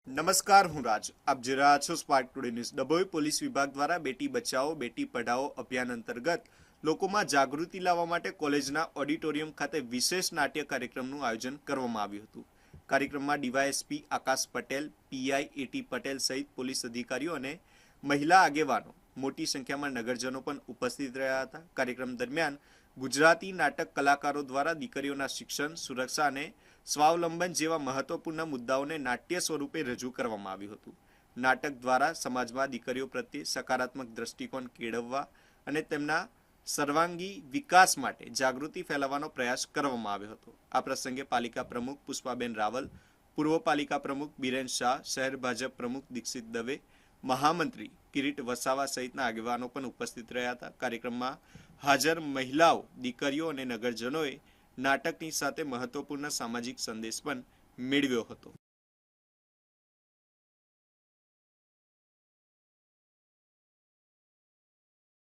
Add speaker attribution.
Speaker 1: નમસ્કાર, હું રાજ. આપ જોઈ રહ્યા છો spark today news. Dabhoi police વિભાગ દ્વારા બેટી બચાવો બેટી પઢાઓ અભિયાન અંતર્ગત લોકોમાં જાગૃતિ લાવવા માટે કોલેજના ઓડિટોરિયમ ખાતે વિશેષ નાટ્ય કાર્યક્રમનું આયોજન કરવામાં આવ્યું હતું. કાર્યક્રમમાં DYSP Akash Patel, PI A T Patel સહિત પોલીસ અધિકારીઓ અને મહિલા આગેવાનો મોટી સંખ્યામાં નગરજનો પણ ઉપસ્થિત રહ્યા હતા. કાર્યક્રમ દરમિયાન ગુજરાતી નાટક કલાકારો દ્વારા દીકરીઓના શિક્ષણ, સુરક્ષા અને સ્વાવલંબન જેવા મહત્વપૂર્ણ મુદ્દાઓને નાટ્ય સ્વરૂપે રજૂ કરવામાં આવ્યું હતું. નાટક દ્વારા સમાજમાં દીકરીઓ પ્રત્યે સકારાત્મક દ્રષ્ટિકોણ કેળવવા અને તેમના સર્વાંગી વિકાસ માટે જાગૃતિ ફેલાવવાનો પ્રયાસ કરવામાં આવ્યો હતો. આ પ્રસંગે પાલિકા પ્રમુખ પુષ્પાબેન રાવલ, પૂર્વ પાલિકા પ્રમુખ બિરેન શાહ, શહેર ભાજપ પ્રમુખ દીક્ષિત દવે, મહામંત્રી કિરીટ વસાવા સહિતના આગેવાનો પણ ઉપસ્થિત રહ્યા હતા. કાર્યક્રમમાં હાજર મહિલાઓ, દીકરીઓ અને નગરજનોએ નાટકની સાથે મહત્વપૂર્ણ સામાજિક સંદેશ પણ મેળવ્યો હતો.